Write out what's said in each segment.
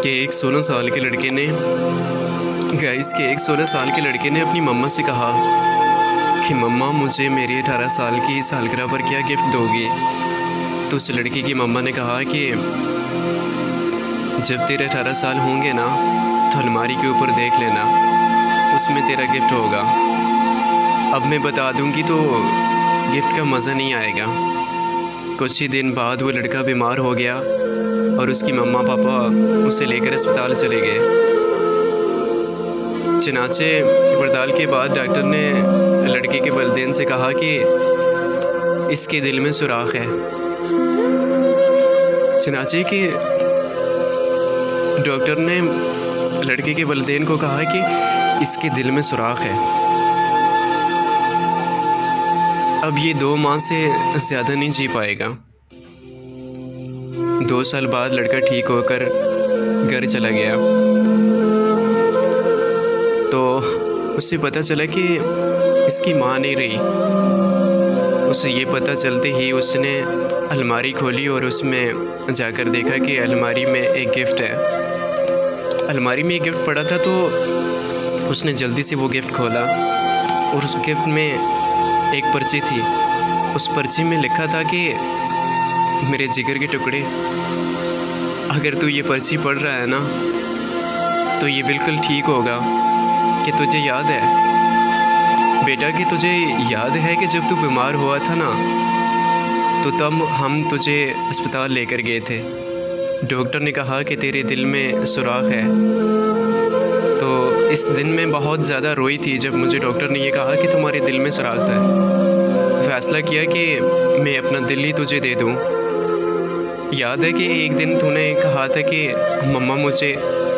कि एक 16 साल के लड़के ने एक 16 साल के लड़के ने अपनी मम्मा से कहा कि मम्मा मुझे मेरी 18 साल की सालगिरह पर क्या गिफ्ट दोगी। तो उस लड़के की मम्मा ने कहा कि जब तेरे 18 साल होंगे ना तो अलमारी के ऊपर देख लेना, उसमें तेरा गिफ्ट होगा। अब मैं बता दूंगी तो गिफ्ट का मज़ा नहीं आएगा। कुछ ही दिन बाद वो लड़का बीमार हो गया और उसकी मम्मा पापा उसे लेकर अस्पताल चले गए। चनाचे पड़ताल के बाद डॉक्टर ने लड़के के वालिदैन से कहा कि इसके दिल में सुराख है। चनाचे कि डॉक्टर ने लड़के के वालिदैन को कहा कि इसके दिल में सुराख है। अब ये 2 माह से ज़्यादा नहीं जी पाएगा। 2 साल बाद लड़का ठीक होकर घर चला गया तो उसे पता चला कि इसकी माँ नहीं रही। उसे ये पता चलते ही उसने अलमारी खोली और उसमें जाकर देखा कि अलमारी में एक गिफ्ट है। अलमारी में एक गिफ्ट पड़ा था तो उसने जल्दी से वो गिफ्ट खोला और उस गिफ्ट में एक पर्ची थी। उस पर्ची में लिखा था कि मेरे जिगर के टुकड़े, अगर तू ये पर्ची पढ़ रहा है ना तो ये बिल्कुल ठीक होगा कि तुझे याद है बेटा, कि तुझे याद है कि जब तू बीमार हुआ था ना तो तब हम तुझे अस्पताल लेकर गए थे। डॉक्टर ने कहा कि तेरे दिल में सुराख है। तो इस दिन में बहुत ज़्यादा रोई थी जब मुझे डॉक्टर ने ये कहा कि तुम्हारे दिल में सुराख था। फ़ैसला किया कि मैं अपना दिल ही तुझे दे दूँ। याद है कि एक दिन तूने कहा था कि मम्मा मुझे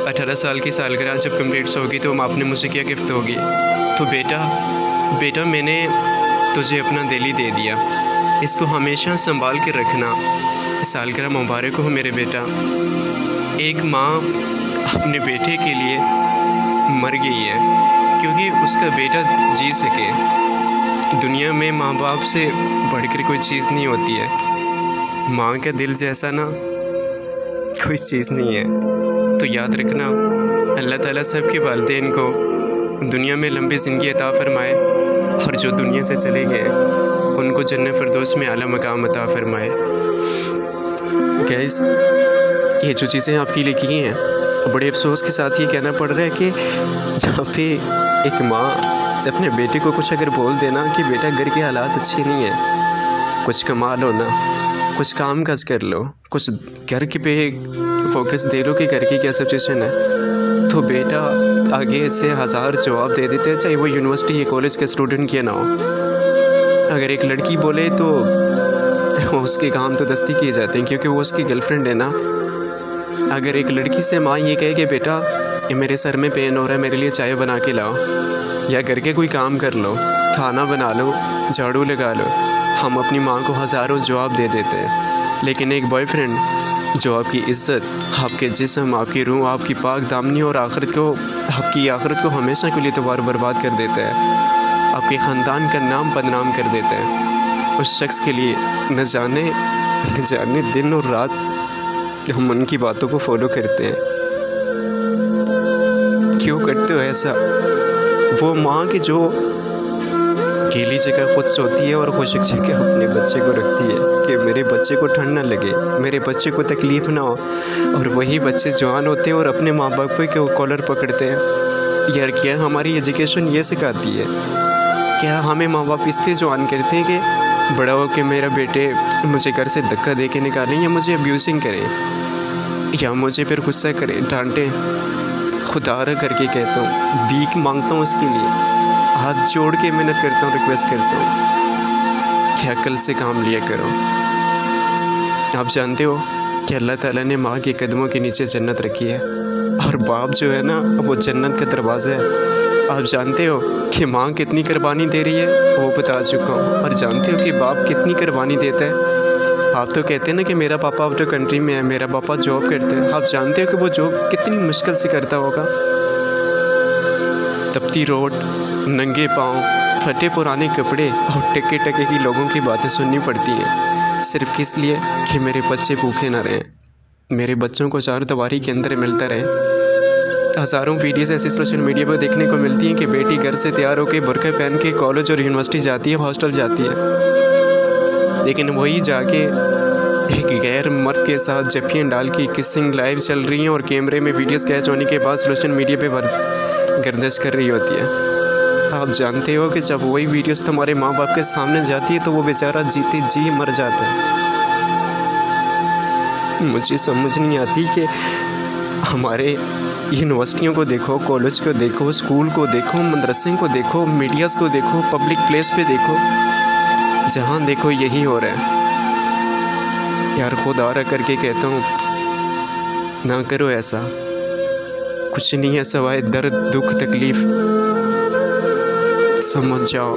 18 साल की सालगिरह जब कंप्लीट होगी तो आपने मुझे क्या गिफ्ट दोगी। तो बेटा मैंने तुझे अपना दिल ही दे दिया। इसको हमेशा संभाल के रखना। सालगिरह मुबारक हो मेरे बेटा। एक माँ अपने बेटे के लिए मर गई है क्योंकि उसका बेटा जी सके। दुनिया में माँ बाप से बढ़कर कोई चीज़ नहीं होती है। माँ का दिल जैसा ना कोई चीज़ नहीं है। तो याद रखना, अल्लाह ताला सबके वालिदैन को दुनिया में लंबी ज़िंदगी अता फ़रमाए और जो दुनिया से चले गए उनको जन्नत फिरदौस में आला मकाम अता फ़रमाए। गाइस, ये जो चीज़ें आपके लिए की हैं बड़े अफसोस के साथ ये कहना पड़ रहा है कि जहाँ पे एक माँ अपने बेटे को कुछ अगर बोल देना कि बेटा घर के हालात अच्छे नहीं हैं, कुछ कमा लो ना, कुछ काम काज कर लो, कुछ घर के पे फोकस दे लो कि घर की क्या सिचुएशन है, तो बेटा आगे से 1000 जवाब दे देते हैं, चाहे वो यूनिवर्सिटी या कॉलेज के स्टूडेंट क्यों ना हो। अगर एक लड़की बोले तो उसके काम तो दस्ती किए जाते हैं क्योंकि वो उसकी गर्लफ्रेंड है ना। अगर एक लड़की से माँ ये कहे कि बेटा ये मेरे सर में पेन हो रहा है, मेरे लिए चाय बना के लाओ, या घर के कोई काम कर लो, खाना बना लो, झाड़ू लगा लो, हम अपनी माँ को हज़ारों जवाब दे देते हैं। लेकिन एक बॉयफ्रेंड जो आपकी इज़्ज़त, आपके जिस्म, आपकी रूह, आपकी पाक दामनी और आपकी आखिरत को हमेशा के लिए दोबारा बर्बाद कर देता है, आपके ख़ानदान का नाम बदनाम कर देता है, उस शख्स के लिए न जाने दिन और रात हम उनकी बातों को फॉलो करते हैं। क्यों करते हो ऐसा? वो माँ की जो अकेली जगह खुद सोती है और खुश जगह अपने बच्चे को रखती है कि मेरे बच्चे को ठंड ना लगे, मेरे बच्चे को तकलीफ़ ना हो, और वही बच्चे जवान होते हैं और अपने माँ बाप के कॉलर पकड़ते हैं। यार क्या हमारी एजुकेशन ये सिखाती है? क्या हमें माँ बाप इसलिए जवान करते हैं कि बड़ा हो के मेरा बेटे मुझे घर से धक्का दे के निकालें या मुझे अब्यूजिंग करें या मुझे फिर गुस्सा करें, डांटें? खुदा करके कहता हूँ, भीख मांगता हूँ उसके लिए, हाथ जोड़ के मेहनत करता हूँ, रिक्वेस्ट करता हूँ कि अकल से काम लिया करो। आप जानते हो कि अल्लाह ताला ने माँ के कदमों के नीचे जन्नत रखी है और बाप जो है ना वो जन्नत का दरवाज़ा है। आप जानते हो कि माँ कितनी कुर्बानी दे रही है, वो बता चुका हूँ। और जानते हो कि बाप कितनी कुर्बानी देता है? आप तो कहते हैं ना कि मेरा पापा आउट ऑफ कंट्री में है, मेरा पापा जॉब करते हैं। आप जानते हो कि वो जॉब कितनी मुश्किल से करता होगा? तपती रोड, नंगे पाँव, फटे पुराने कपड़े और टके की लोगों की बातें सुननी पड़ती हैं, सिर्फ किस लिए कि मेरे बच्चे भूखे ना रहें। मेरे बच्चों को चार दीवारी के अंदर मिलता रहे। हज़ारों वीडियोस ऐसी सोशल मीडिया पर देखने को मिलती हैं कि बेटी घर से तैयार होकर बुर्का पहन के कॉलेज और यूनिवर्सिटी जाती है, हॉस्टल जाती है, लेकिन वही जाके एक गैर मर्द के साथ जफ्फियाँ डाल के किसिंग लाइव चल रही हैं और कैमरे में वीडियोस कैच होने के बाद सोशल मीडिया पे गर्दिश कर रही होती है। आप जानते हो कि जब वही वीडियोस तुम्हारे माँ बाप के सामने जाती है तो वो बेचारा जीते जी मर जाता है। मुझे समझ नहीं आती कि हमारे यूनिवर्सिटियों को देखो, कॉलेज को देखो, स्कूल को देखो, मदरसे को देखो, मीडियाज़ को देखो, पब्लिक प्लेस पे देखो, जहाँ देखो यही हो रहा है। यार खुदा करके कहता हूँ ना करो ऐसा, कुछ नहीं है सवाए दर्द दुख तकलीफ़, समझ जाओ।